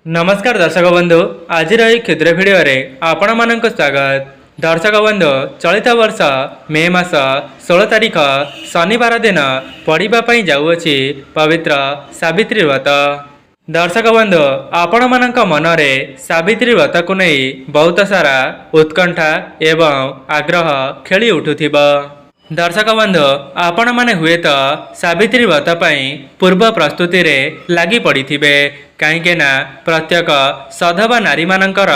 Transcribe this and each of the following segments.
नमस्कार दर्शक बंधु आज क्षुद्र भिडियो आपण मानक स्वागत। दर्शक बंधु चलित वर्ष मे मास 16 तारिख शनिवार दिन पढ़ाई जाऊँगी पवित्र सावित्री व्रत। दर्शक बंधु आपण मानक मनरे सावित्री व्रत को नहीं बहुत सारा उत्कंठा एवं आग्रह खेली उठुथिबा। दर्शक बंधु आपण माने हुए तो सावित्री व्रत पूर्व प्रस्तुति रे लगी पड़िथिबे कहीं प्रत्येक सधवा नारी मानकर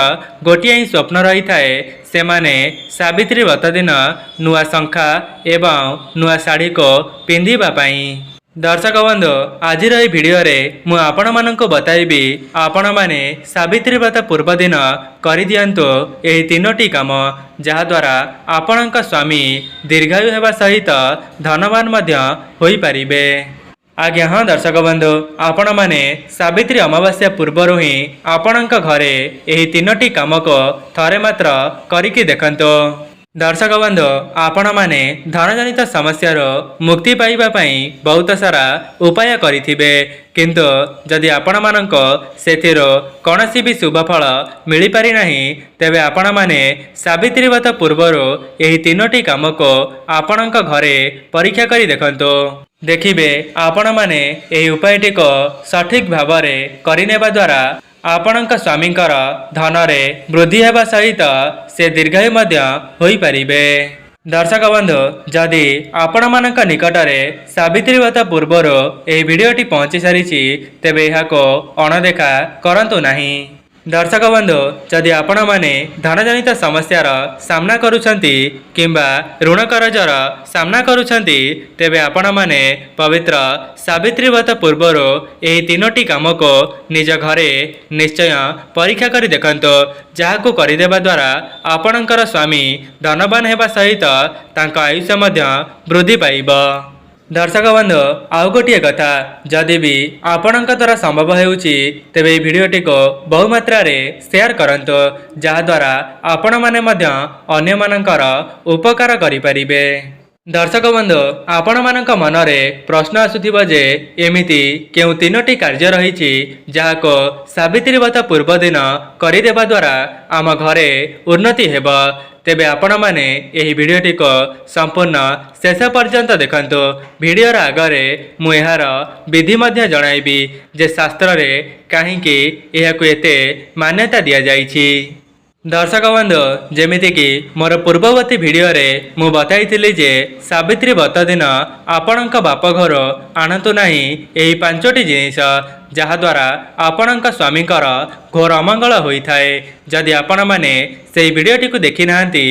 गोटे ही स्वप्न रही थाए से माने सावित्री व्रत दिन नुआ शंखा एवं नुआ साड़ी को पिंधिबा पाई। दर्शक बंधु आज भिडियो रे मु आपण मानक बताइबी आपण माने सावित्री व्रत पूर्व दिन करि दियंतु एही तीनोटी काम जहाद्वारा आपणक स्वामी दीर्घायु हेबा सहित धनवान मध्य होई परिबे। आज्ञा हाँ दर्शक बंधु आपण माने सावित्री अमावास्या पूर्व ही आपणक घरे एही तीनोटी काम को थरे मात्र करिकी देखंतु। दर्शक बंधु आपण माने धन जनित समस्या मुक्ति पाइबा पई बहुत सारा उपाय करिथिबे किंतु जदि आपण मानक सेथिरो कौनसी भी शुभ फल मिली पारि नाही तेबे आपण माने सावित्री व्रत पूर्वरो एही तीनोटी काम को आपणक घरे परीक्षा करी देखंतु। देखिबे आपण माने एही उपायटी को सठिक भावरे करिनेबा द्वारा आपणक स्वामींकर धनरे वृद्धि हेबा सहित से दीर्घायु मध्य होई परिबे। दर्शक बंधु जदि आपण मानक निकटरे सावित्री व्रत पूर्वरो एही भिडियोटी पहुंची सारिछि तेबे एहाको अणदेखा करंतु नाही। दर्शक बंधु जदि आपण माने धन जनित समस्यार सामना करुछंती किंबा ऋण करजर सामना करुछंती तेबे आपण माने पवित्र सावित्री व्रत पूर्वरो एही तीनोटी काम को निज घरे निश्चय परीक्षा करी देखंतु जहाको करिदेबा द्वारा आपणकर स्वामी धनवान हेबा सहित तांका आयुष्य मध्य वृद्धि पाइबा। दर्शक बंधु आउ गोटे कथा जदि भी आपणक द्वारा संभव हेउची तेबे भिडियोटी को बहुमात्रा रे शेयर करंतु जहाद्वारा आपण माने मध्य अन्य मानकर उपकार करि परिबे। दर्शक बंधु आपण मानक मनरे प्रश्न आसुथिबो जे एमिति केउ तीनोटी कार्य रहिछि जहाको सावित्री व्रत पूर्व दिन करिदेबा द्वारा आम घरे उन्नति हेबो तेबे आपण माने एही भिडियोटी को संपूर्ण शेष पर्यंत देखंतु। भिडियोर आगरे मु एहार विधि मध्य जणाइबी जे शास्त्र रे काहींकि एहाकु एते मान्यता दिया जाइछि। दर्शक बंधु जेमिति कि मोर पूर्ववर्ती भिडियो रे मु बताइथिली जे सावित्री व्रत दिन आपणक बाप घर आणतु नाही एही पांचटी जिनिस जहाद्वारा आपणक स्वामींकर घोर अमंगल होइथाए। जदि आपण माने सेही भिडियोटी को देखि नाहंती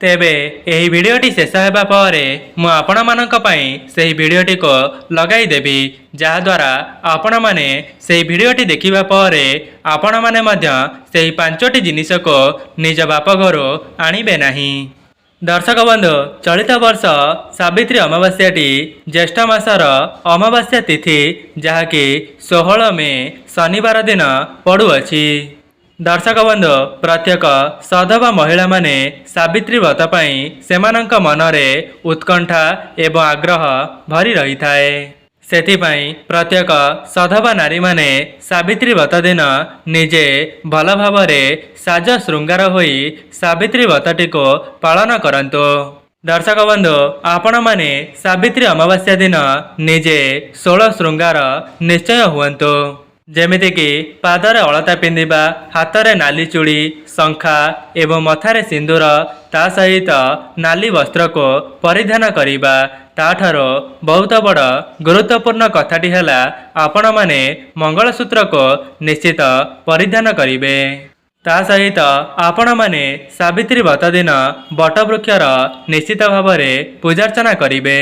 तेबे एही भिडियोटी शेष हेबा परे मु आपण मानक पई सेही भिडियोटी को लगाई देबी जहाद्वारा आपण माने सेही भिडियोटी देखिबा परे आपण माने मध्य सेही पांचटी जिनिस को निज बाप घरो आनिबे नाही। दर्शक बंधु चलित वर्ष सावित्री अमावास्याटी ज्येष्ठ मासर अमावास्या तिथि जहाँकि 16 मे शनिवार दिन पड़ुअछि। दर्शक बंधु प्रत्येक सधवा महिला माने सावित्री व्रत पई सेमानंक मनरे उत्कंठा एवं आग्रह भरी रही थाए। सेथिपाई प्रत्येक सधवा नारी माने सावित्री व्रत दिन निजे भल भावरे साज श्रृंगार होई सावित्री व्रतटी को पालन करंतु। दर्शक बंधु आपण माने सावित्री अमावास्या दिन निजे 16 श्रृंगार निश्चय हुअंतु जेमिति कि पादरे अलता पिंधिबा हाथरे नाली चूड़ी शंखा एवं मथारे सिंदूर ता सहित नाली वस्त्र को परिधान करिबा। ताठारो बहुत बड़ गुरुत्वपूर्ण कथाटी हैला आपण माने मंगलसूत्र को निश्चित परिधान करिबे। ता सहित आपण माने सावित्री व्रत दिन बटवृक्षर निश्चित भावरे पूजार्चना करिबे।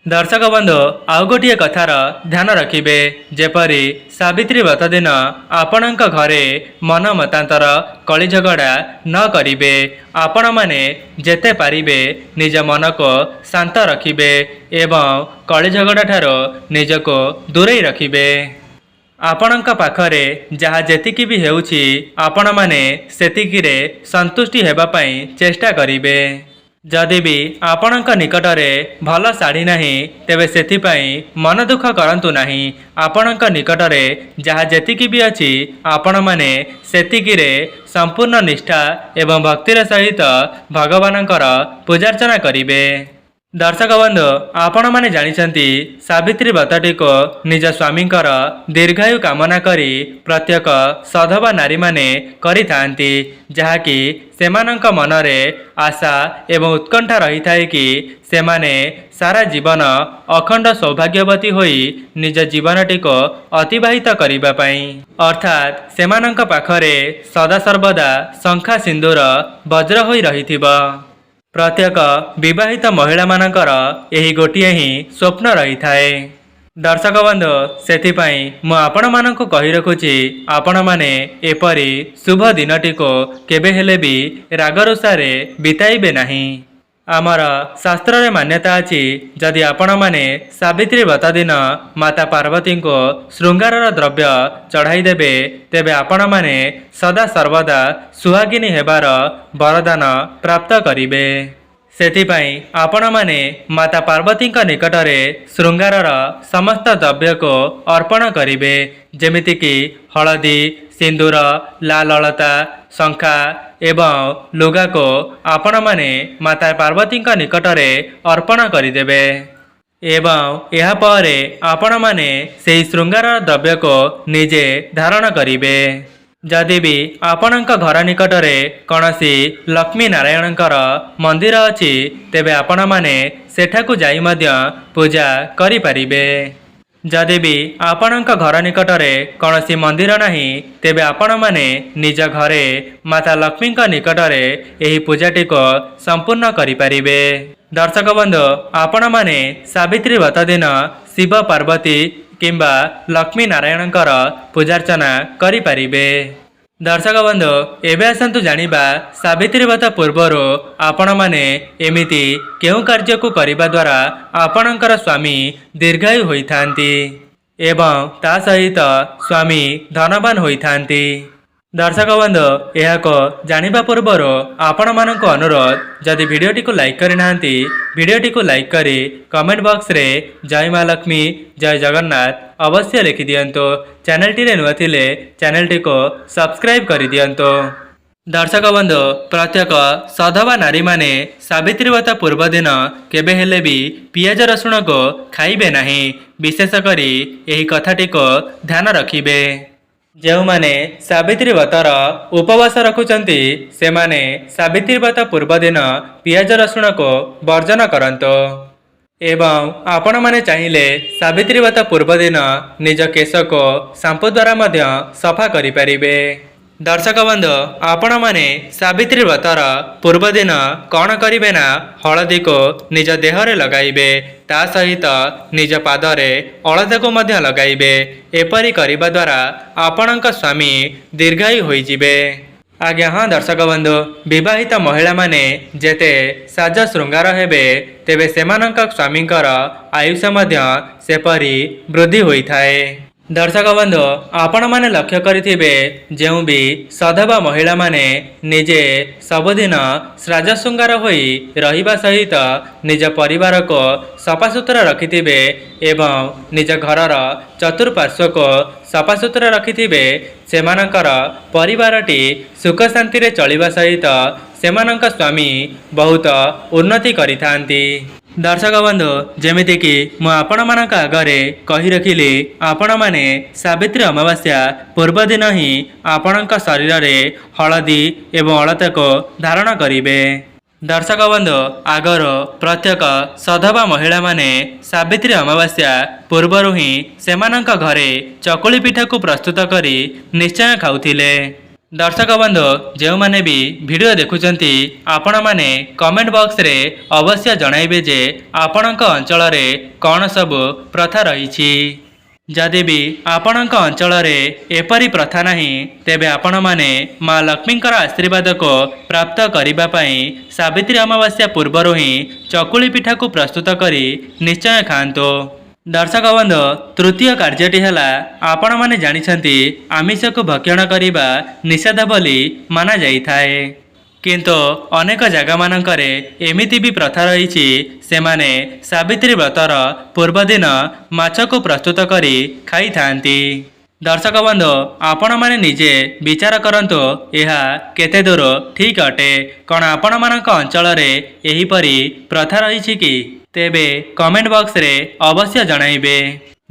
दर्शक बंधु आउ गोटे कथार ध्यान रखिबे जेपरी सावित्री व्रत दिन आपणक घरे मन मतांतर कली झगड़ा न करिबे। आपण माने जेते पारिबे निज मन को शांत रखिबे एवं कली झगड़ा ठारो निजको दूरेई रखिबे। आपणक पाखरे जहाँ जेतिकी भी हेउछि आपण माने सेतिकी रे संतुष्टि हेबा पई चेष्टा करिबे। जदि भी आपणक निकटरे भल शाढ़ी नहीं तेबे सेथिपाई मन दुख करंतु नहीं। आपणक निकटरे जहाँ जेतिकी भी अछि आपण माने सेतिकिरे संपूर्ण निष्ठा एवं भक्तिर सहित भगवानंकर पूजार्चना करिवे। दर्शक बंधु आपण माने जानिछंती सावित्री व्रतटी को निज स्वामींकर दीर्घायु कामना करी प्रत्येक सधवा नारी माने करिथांती, जहाँकि सेमानंक मनरे आशा एवं उत्कंठा रही थाए कि सेमाने सारा जीवन अखंड सौभाग्यवती होई निज जीवनटी को अतिबाहित करिबा पई, अर्थात सेमानंक पाखरे सदा सर्वदा शंखा सिंदूर वज्र होई रहिथिबा। प्रत्येक विवाहित महिला मानकर यही गोटिए ही स्वप्न रही थाए। दर्शक बंधु सेथिपाई मु आपण मानकु कहि रखुची आपण माने एपरी शुभ दिनटी को केबे हेले भी रागरुषारे बिताइबे नहीं। आमर शास्त्र रे मान्यता अछि जदि आपण माने सावित्री व्रत दिन माता पार्वती को श्रृंगारर द्रव्य चढ़ाई देबे तेबे आपण माने सदा सर्वदा सुहागिनी हेबार वरदान प्राप्त करिवे। सेथिपाई आपण माने माता पार्वती निकटरे श्रृंगारर समस्त द्रव्य को अर्पण करिवे, जेमिति कि हलदी, सिंदूर, लाल अलता, शंखा एवं लुगा को आपण माने माता पार्वती निकटरे अर्पण करिदेवे एवं यह परे आपण माने सेही श्रृंगार द्रव्य को निजे धारण करिवे। जदि भी आपणक घर निकटरे कौनसी लक्ष्मी नारायणकर मंदिर अछि तेबे आपण माने सेठाकु जाई मध्य पूजा करि परिबे। जदि भी आपणक घर निकटरे कौनसी मंदिर नहीं तेबे आपण माने निज घरे माता लक्ष्मी निकटरे यही पूजाटी को संपूर्ण करि परिबे। दर्शक बंधु आपण माने सावित्री व्रत दिन शिव पार्वती किंबा लक्ष्मी नारायणकर पूजार्चना करि परिबे। दर्शक बंधु एबे आसंतु जानिबा सावित्री व्रत पूर्वर आपण माने एमिति केउ कार्य को करिबा द्वारा आपणकर स्वामी दीर्घायु होइथांती एवं ता सहित स्वामी धनवान होइथांती। दर्शक बंधु यह को जानिबा पूर्वर आपण मानक अनुरोध जदि वीडियोटी को लाइक करि नांती वीडियोटी को लाइक करी कमेंट बॉक्स रे जय मां लक्ष्मी जय जगन्नाथ अवश्य लिखि दियंतो। चैनल टी रे नुआ थिले चैनल टी को सब्सक्राइब करि दियंतो। दर्शक बंधु प्रत्येक सधवा नारी माने सावित्री व्रत पूर्व दिन केबे हेले भी पियाज रसुण को खाइबे नहीं। विशेष करी यही कथाटी को ध्यान रखिबे। जो माने सावित्री व्रतर उपवास रखुचंती से माने सावित्री व्रत पूर्व दिन पियाज रसुण को वर्जन करंतो एवं आपण माने चाहिए सावित्री व्रत पूर्व दिन निज केश को शांपू द्वारा मध्य सफा करि परिबे। दर्शक बंधु आपण माने सावित्री व्रतर पूर्व दिन कौन करिबे ना हलदी को निज देहरे लगाइबे, ता सहित निज पादरे अलता को मध्य लगाइबे। एपरी करिबा द्वारा आपणक स्वामी दीर्घायु होई जिबे। आज्ञा हाँ दर्शक बंधु विवाहित महिला माने जेते साज श्रृंगार हेबे तेबे सेमानक स्वामींकर आयुष्य मध्य सेपरी वृद्धि होई थाए। दर्शक बंधु आपण माने लक्ष्य करिथिबे जेउ भी सधवा महिला माने निजे सबुदिन साज श्रृंगार होई रहिबा सहित निज परिवार को सफासुतरा रखिथिबे एवं निज घरर चतुर्पार्श्व को सफासुतरा रखिथिबे सेमानकर परिवारटी सुख शांति रे चलिबा सहित सेमानक स्वामी बहुत उन्नति करिथांती। दर्शक बंधु जेमिति कि मु आपण मानक आगरे कहि रखिली आपण माने सावित्री अमावास्या पूर्व दिन ही आपणक शरीर रे हलदी एवं अलता को धारण करिवे। दर्शक बंधु आगर प्रत्येक सधवा महिला माने सावित्री अमावास्या पूर्वरु ही सेमानक घरे चकुली पिठा को प्रस्तुत करी निश्चय खाउथिले। दर्शक बंधु जो माने भी वीडियो देखुचंती आपण माने कमेंट बॉक्स रे अवश्य जणाइबे जे आपणक अंचल रे कौन सब प्रथा रही। जदि भी आपणक अंचल रे एपरी प्रथा नहीं तेबे आपण माने मां लक्ष्मींकर आशीर्वाद को प्राप्त करिबा पई सावित्री अमावास्या पूर्वरु ही चकुली पिठा को प्रस्तुत करी निश्चय खांतो। दर्शक बंधु तृतीय कार्यटी है आपण माने जानिछंती आमिष को भक्षण करिबा निषेध बोली माना जाई थाए। किंतु अनेक जगह एमिति भी प्रथा रही सेमाने सावित्री व्रतर पूर्व दिन माछ को प्रस्तुत करी खाई थांती। दर्शक बंधु आपण माने निजे विचार करंतु यह केते दूर ठीक अटे। कौन आपण मानक अंचल एहीपरि प्रथा रही कि तेबे कमेंट बॉक्स रे अवश्य जणाइबे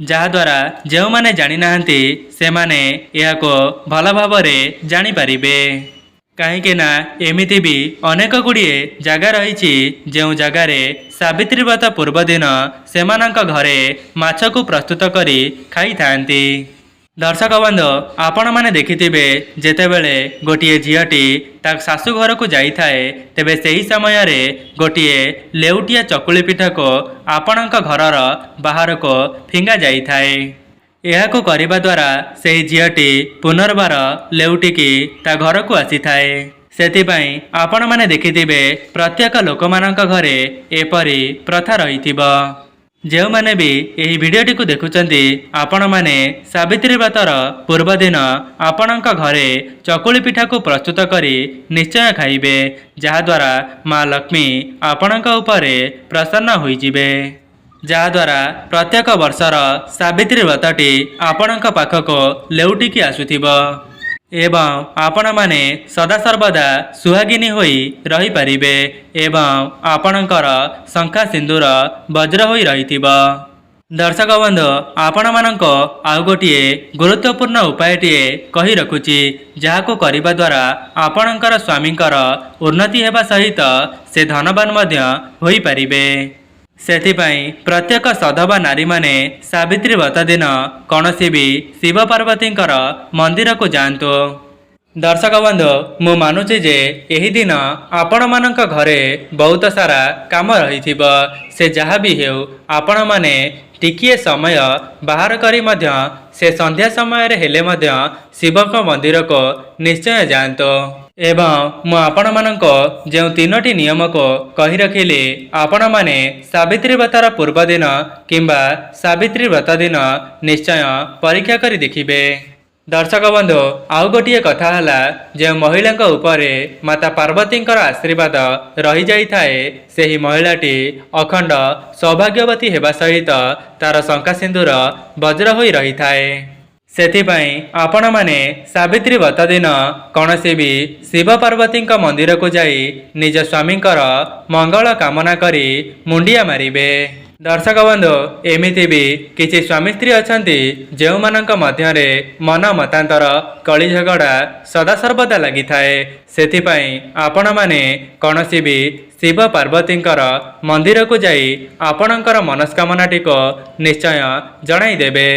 जहाद्वारा जो माने जानी नाहंती से माने याको भल भावरे जानी पारिबे। कहीं ना एमिति भी अनेक गुड़िए जगह रही जो जगार सावित्री व्रत पूर्व दिन सेमानंक घरे माछ को प्रस्तुत करी खाई थांती। दर्शक बंधु आपण माने देखिथिबे जेतेबेले गोटिए झियटी ता सासू घर को जाई थाए तेबे सेही समय रे गोटिए लेउटिया चकुली पिठा को आपणक घरर बाहर को फिंगा जाई थाए। एहाको करिबा द्वारा सेही झियटी पुनर्बार लेउटिकी ता घर को आसी थाए। सेथिपाई आपण माने देखिथिबे प्रत्येक लोकमानक घरे एपरि प्रथा रहिथिबो। जो माने भी यही वीडियोटी को देखुचंती आपण माने सावित्री व्रतर पूर्व दिन आपणक घरे चकुली पिठा को प्रस्तुत करी निश्चय खाइबे जहाद्वारा माँ लक्ष्मी आपणक उपरे प्रसन्न होइजिबे जहाद्वारा प्रत्येक वर्षर सावित्री व्रतटी आपणक पाखको लेउटिकी आसुथिबो एवं आपण माने सदा सर्वदा सुहागिनी होई रही पारिबे एवं आपणकर शंखा सिंदूर वज्र होई रहिथिबो। दर्शक बंधु आपण मानक आउ गोटिए गुरुत्वपूर्ण उपायटिए कही रखुची जहाको करिबा द्वारा आपणकर स्वामींकर उन्नति हेबा सहित से धनवान मध्य होई पारिबे। सेथिपाई प्रत्येक सधवा नारी माने सावित्री व्रत दिन कौनसी भी शिव पार्वतींकर मंदिर को जातु। दर्शक बंधु मु मानुची जे एही दिन आपण मानक घरे बहुत सारा काम रहिथिबो से जहा भी हेउ आपण माने टिकिए समय बाहर करी मध्य से संध्या समय रे हेले मध्य शिवक मंदिर को निश्चय जातु एवं मु आपण मानक जो तीनोटी नियम को कही रखिली आपण माने सावित्री व्रतर पूर्व दिन किंबा सावित्री व्रत दिन निश्चय परीक्षा करी देखिबे। दर्शक बंधु आउ गोटिए कथा हला जो महिला उपरे माता पार्वतींकर आशीर्वाद रही जाई थाए सेही महिलाटी अखंड सौभाग्यवती हेबा सहित तार शंखा सिंदूर वज्र होई रही थाए। सेथिपाई आपण माने सावित्री व्रत दिन कौनसी भी शिव पार्वती मंदिर को जाई निज स्वामींकर मंगल कामना करी मुंडिया मारिबे। दर्शक बंधु एमिति भी किछि स्वामी स्त्री अछंती जो मानक मध्यरे मन मतांतर कली झगड़ा सदा सर्वदा लगी थाए सेथिपाई आपण माने कौनसी भी शिव पार्वतींकर मंदिर को जाई आपणकर मनस्कामनाटी को निश्चय जणाई देबे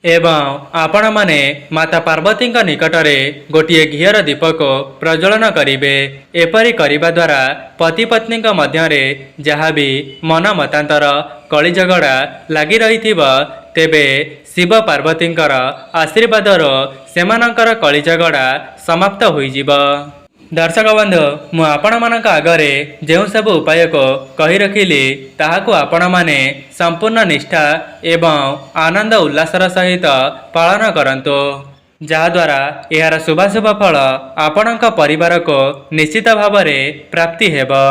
एवं आपण माने माता पार्वती निकटरे गोटिए घीयर दीप को प्रज्वलन करिबे। एपरि करिबा द्वारा पति पत्नी मध्यरे जहाँ भी मन मतांतर कली झगड़ा लगी रहिथिबो तेबे शिव पार्वतींकर आशीर्वादर सेमानंकर कली झगड़ा समाप्त होइजिबो। दर्शक बंधु मु आपण मानक आगरे जो सब उपाय को कही रखिली ताहाको आपण माने संपूर्ण निष्ठा एवं आनंद उल्लासर सहित पालन करंतु जहाद्वारा यार शुभाशुभ फल आपणक परिवार को निश्चित भाव प्राप्ति हेबो।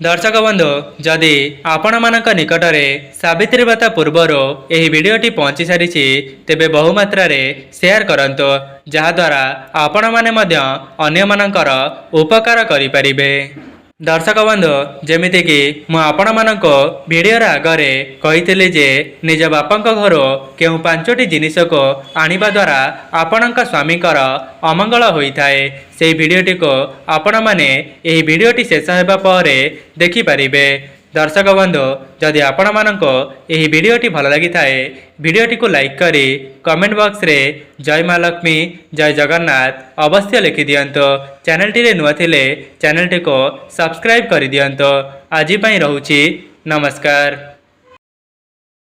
दर्शक बंधु जदि आपण मानक निकटरे सावित्री व्रत पूर्वर यही वीडियोटी पहुंची सारी तेबे बहुमात्रा शेयर करंतु जहाद्वारा आपण माने मध्य अन्य मानकर उपकार करि परिबे। दर्शक बंधु जेमिति कि मु आपण मानक वीडियोर आगरे कहिथिले जे निज बापांक घर केउ पांचटी जिनिस को आनिबा द्वारा आपणक स्वामीकर अमंगल होइथाए सेही वीडियोटी को आपण माने एही वीडियोटी शेष हेबा परे देखि परिबे। दर्शक बंधु जदि आपण मानक एही वीडियोटी भल लगी थाए वीडियोटी को लाइक करी कमेंट बॉक्स रे जय माँ लक्ष्मी जय जगन्नाथ अवश्य लिखि दियंतो। चैनलटी रे नुआ थिले चैनलटी को सब्सक्राइब करि दियंतो। आज पई रहूची नमस्कार।